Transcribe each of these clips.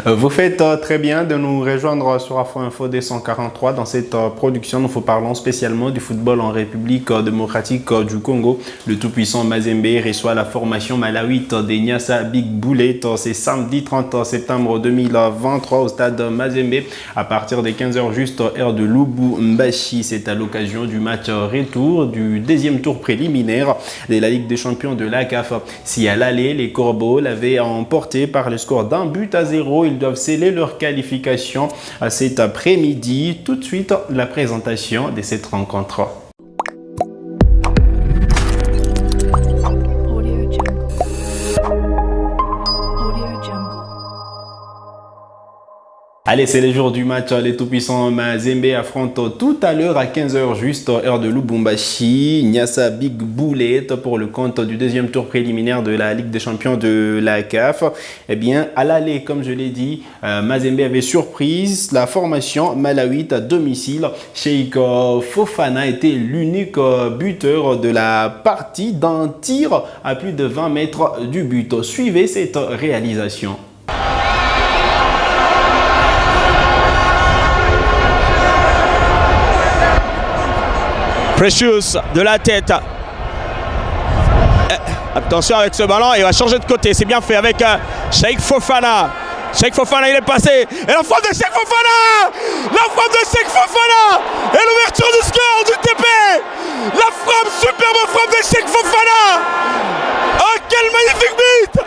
Vous faites très bien de nous rejoindre sur Afro Info D143. Dans cette production, nous vous parlons spécialement du football en République démocratique du Congo. Le tout-puissant Mazembe reçoit la formation malawite des Nyassa Big Bullet. C'est samedi 30 septembre 2023 au stade Mazembe à partir des 15h juste heure de Lubumbashi. C'est à l'occasion du match retour du deuxième tour préliminaire de la Ligue des champions de la CAF. Si à l'aller, les Corbeaux l'avaient emporté par le score d'un but à 0, ils doivent sceller leur qualification cet après-midi. Tout de suite, la présentation de cette rencontre. Allez, c'est le jour du match. Les tout-puissants Mazembe affrontent tout à l'heure à 15h juste heure de Lubumbashi. Nyassa Big Bullet pour le compte du deuxième tour préliminaire de la Ligue des champions de la CAF. Eh bien, à l'aller, comme je l'ai dit, Mazembe avait surprise la formation malawite à domicile. Cheikh Fofana était l'unique buteur de la partie d'un tir à plus de 20 mètres du but. Suivez cette réalisation. Precious de la tête. Attention avec ce ballon, il va changer de côté. C'est bien fait avec Cheikh Fofana. Cheikh Fofana, il est passé. Et la frappe de Cheikh Fofana! La frappe de Cheikh Fofana! Et l'ouverture du score du TP! La frappe, superbe frappe de Cheikh Fofana! Oh, quel magnifique but!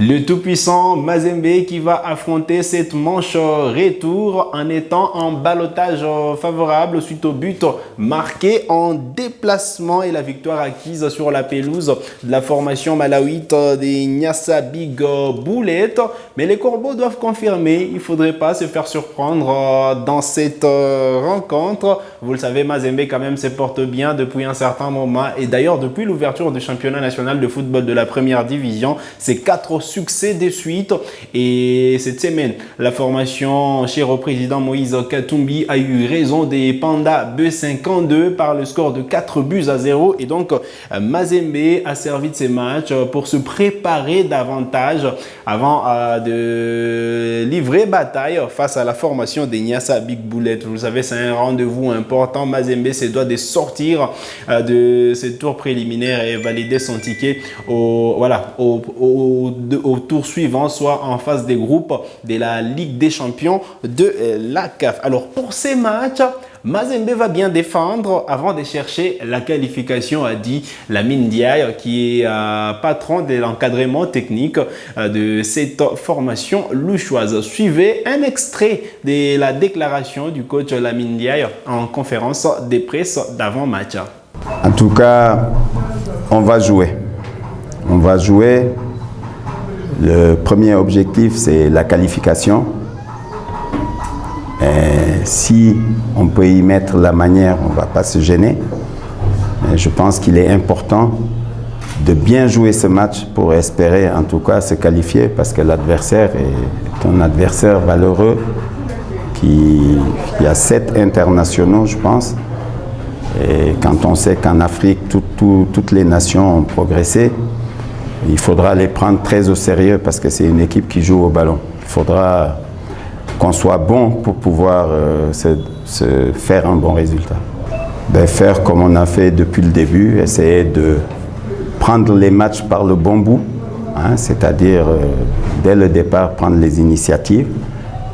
Le tout-puissant Mazembe qui va affronter cette manche retour en étant en ballottage favorable suite au but marqué en déplacement et la victoire acquise sur la pelouse de la formation malawite des Nyassa Big Bullet. Mais les Corbeaux doivent confirmer, il ne faudrait pas se faire surprendre dans cette rencontre. Vous le savez, Mazembe quand même se porte bien depuis un certain moment et d'ailleurs depuis l'ouverture du championnat national de football de la première division, c'est 4 succès de suite. Et cette semaine, la formation cher au président Moïse Katumbi a eu raison des Pandas B52 par le score de 4 buts à 0. Et donc, Mazembe a servi de ces matchs pour se préparer davantage avant de livrer bataille face à la formation des Nyassa Big Bullet. Vous savez, c'est un rendez-vous important. Mazembe se doit de sortir de ce tour préliminaire et valider son ticket au tour suivant, soit en phase des groupes de la Ligue des champions de la CAF. Alors pour ces matchs, Mazembe va bien défendre avant de chercher la qualification, a dit Lamine Ndiaye, qui est patron de l'encadrement technique de cette formation louchoise. Suivez un extrait de la déclaration du coach Lamine Ndiaye en conférence de presse d'avant-match. En tout cas, on va jouer. On va jouer. Le premier objectif, c'est la qualification. Et si on peut y mettre la manière, on ne va pas se gêner. Mais je pense qu'il est important de bien jouer ce match pour espérer en tout cas se qualifier parce que l'adversaire est un adversaire valeureux qui a 7 internationaux, je pense. Et quand on sait qu'en Afrique, toutes les nations ont progressé, il faudra les prendre très au sérieux parce que c'est une équipe qui joue au ballon. Il faudra qu'on soit bon pour pouvoir se faire un bon résultat. Faire comme on a fait depuis le début, essayer de prendre les matchs par le bon bout, hein, c'est-à-dire dès le départ prendre les initiatives.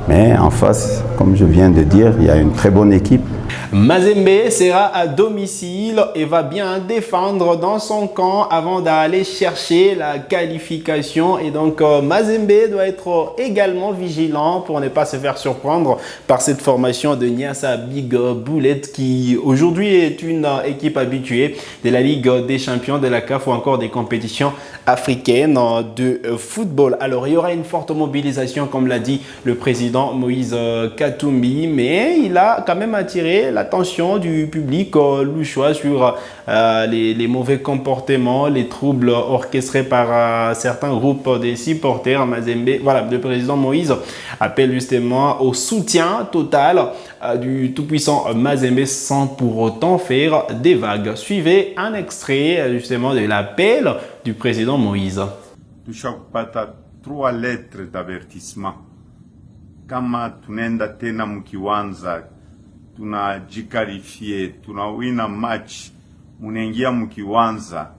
Mais en face, comme je viens de dire, il y a une très bonne équipe. Mazembe sera à domicile et va bien défendre dans son camp avant d'aller chercher la qualification. Et donc Mazembe doit être également vigilant pour ne pas se faire surprendre par cette formation de Nyassa Big Bullet qui aujourd'hui est une équipe habituée de la Ligue des champions de la CAF ou encore des compétitions africaines de football. Alors il y aura une forte mobilisation comme l'a dit le président Moïse Katumbi, mais il a quand même attiré l'attention du public louchois sur les mauvais comportements, les troubles orchestrés par certains groupes des supporters Mazembe. Voilà, le président Moïse appelle justement au soutien total du tout-puissant Mazembe sans pour autant faire des vagues. Suivez un extrait justement de l'appel du président Moïse. tushakupata 3 lettres d'avertissement. Kama tunaenda tena mkiwanza, tunajikarifie, tunawina match, munaingia mkiwanza,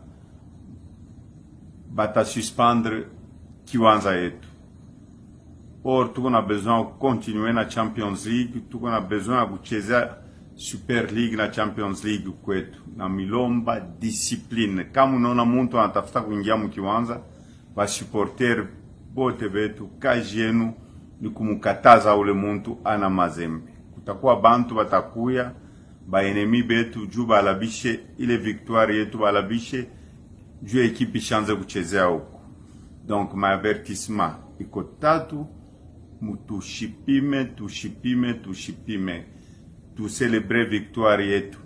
bata suspendre kiwanza yetu. Or tuko na besoin continuer na Champions League, tuko na besoin kucheza Super League na Champions League kwetu. Na milomba discipline. Kama unaona mtu anatafuta kuingia mkiwanza, ba supporter bote betu kazi yenu ni kumukataza ule muntu ana Mazembe. Kutakuwa bantu batakuya ba enemy betu juu balabishe ile victoire yetu, balabishe juu ekipi chanze kuchezea huko. Donc ma avertissement iko 3, mutushipime tu célébrer victoire yetu.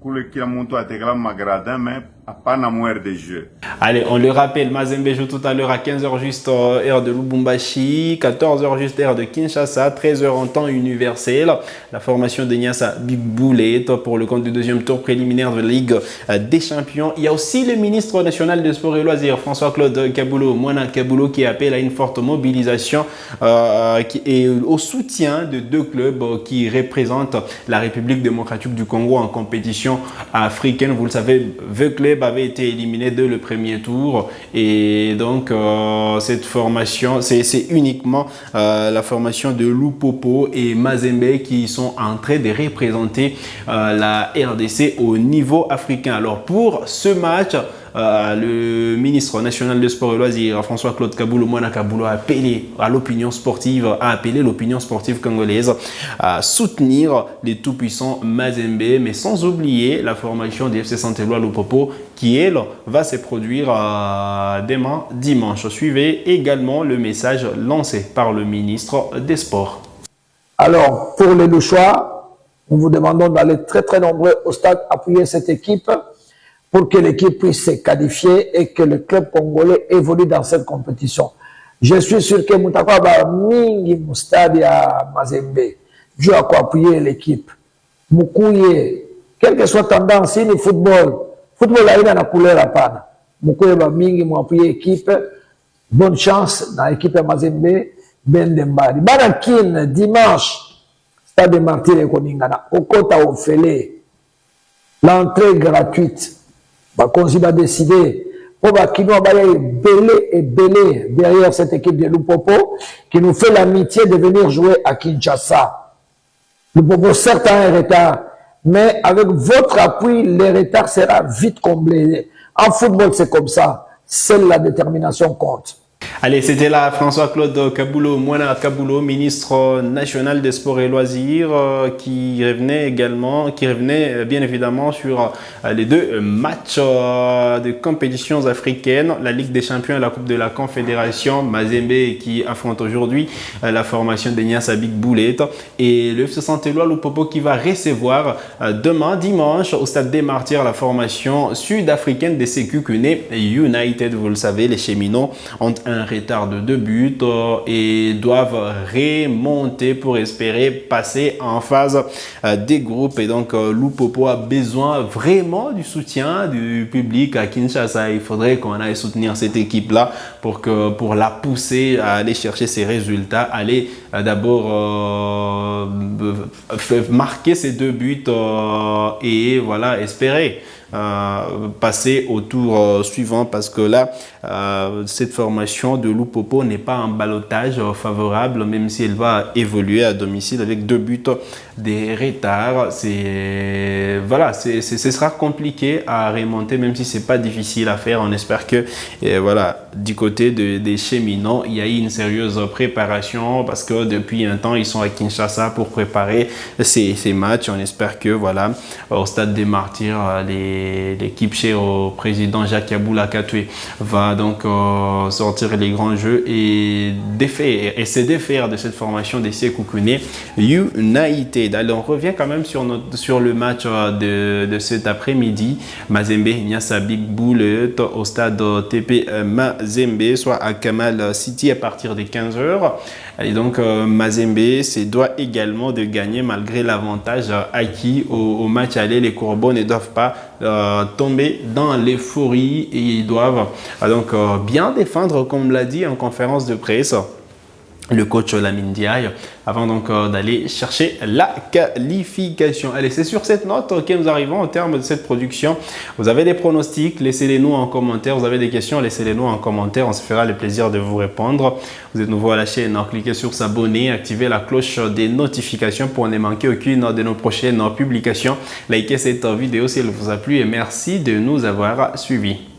Kule kila muntu atekala magradin mais apana muer de jeu. Allez, on le rappelle, Mazembe joue tout à l'heure à 15h juste heure de Lubumbashi, 14h juste heure de Kinshasa, 13h en temps universel. La formation de Niassa Big Bullet pour le compte du deuxième tour préliminaire de la Ligue des Champions. Il y a aussi le ministre national des Sports et Loisirs, François-Claude Kaboulo, Moana Kaboulo, qui appelle à une forte mobilisation et au soutien de 2 clubs qui représentent la République démocratique du Congo en compétition africaine. Vous le savez, The Club avait été éliminé dès le premier tour et donc cette formation, c'est uniquement la formation de Lupopo et Mazembe qui sont en train de représenter la RDC au niveau africain. Alors pour ce match, le ministre national des Sports et Loisirs, François-Claude Kaboulo, Moana Kaboulo, a appelé l'opinion sportive congolaise à soutenir les tout-puissants Mazembe, mais sans oublier la formation du FC Saint-Éloi Lupopo qui, elle, va se produire demain dimanche. Suivez également le message lancé par le ministre des Sports. Alors, pour les Louchois, nous vous demandons d'aller très très nombreux au stade appuyer cette équipe pour que l'équipe puisse se qualifier et que le club congolais évolue dans cette compétition. Je suis sûr que Moutakwa va mingi mustadi à Mazembe. Je vais appuyer l'équipe. Moukouye, quelle que soit tendance, ni football a une couleur à pan. Moukouye va mingi appuyer l'équipe. Bonne chance dans l'équipe de Mazembe, Ben Dembari. Banakin, dimanche, stade de Martyr et Koningana, au Kota Ofele, l'entrée gratuite. Bakonzi va décider pour Bakino belé derrière cette équipe de Lupopo qui nous fait l'amitié de venir jouer à Kinshasa. Lupopo certes a un retard, mais avec votre appui, le retard sera vite comblé. En football, c'est comme ça. Seule la détermination compte. Allez, c'était là François-Claude Kaboulo, Moana Kaboulo, ministre national des Sports et Loisirs, qui revenait bien évidemment sur les 2 matchs de compétitions africaines, la Ligue des Champions et la Coupe de la Confédération. Mazembe qui affronte aujourd'hui la formation de Niassa Big Bullet et le FC Saint-Éloi Lupopo qui va recevoir demain dimanche au Stade des Martyrs la formation sud-africaine des Sékou Kuné United. Vous le savez, les cheminots ont un retard de 2 buts et doivent remonter pour espérer passer en phase des groupes. Et donc Lupopo a besoin vraiment du soutien du public à Kinshasa. Il faudrait qu'on aille soutenir cette équipe-là pour la pousser à aller chercher ses résultats, aller d'abord marquer ses 2 buts et voilà, espérer passer au tour suivant, parce que là cette formation de Lupopo n'est pas un ballottage favorable, même si elle va évoluer à domicile avec 2 buts de retard. Voilà, ce sera compliqué à remonter, même si c'est pas difficile à faire. On espère que voilà, du côté des cheminots, il y a eu une sérieuse préparation, parce que depuis un temps ils sont à Kinshasa pour préparer ces matchs. On espère que voilà, au Stade des Martyrs, l'équipe chère au président Jacques Kaboula Katoué va donc sortir les grands jeux et se défaire de cette formation des Sékou Kuné United. Alors on revient quand même sur le match de cet après-midi. Mazembe Niassa Big Bullet au stade TP Mazembe, soit à Kamal City à partir de 15h. Et donc, Mazembe doit également de gagner malgré l'avantage acquis au match aller. Les Corbeaux ne doivent pas tomber dans l'euphorie et ils doivent donc bien défendre, comme l'a dit en conférence de presse le coach Lamine Ndiaye, avant donc d'aller chercher la qualification. Allez, c'est sur cette note que nous arrivons au terme de cette production. Vous avez des pronostics, laissez-les nous en commentaire. Vous avez des questions, laissez-les nous en commentaire. On se fera le plaisir de vous répondre. Vous êtes nouveau à la chaîne, cliquez sur s'abonner, activez la cloche des notifications pour ne manquer aucune de nos prochaines publications. Likez cette vidéo si elle vous a plu et merci de nous avoir suivis.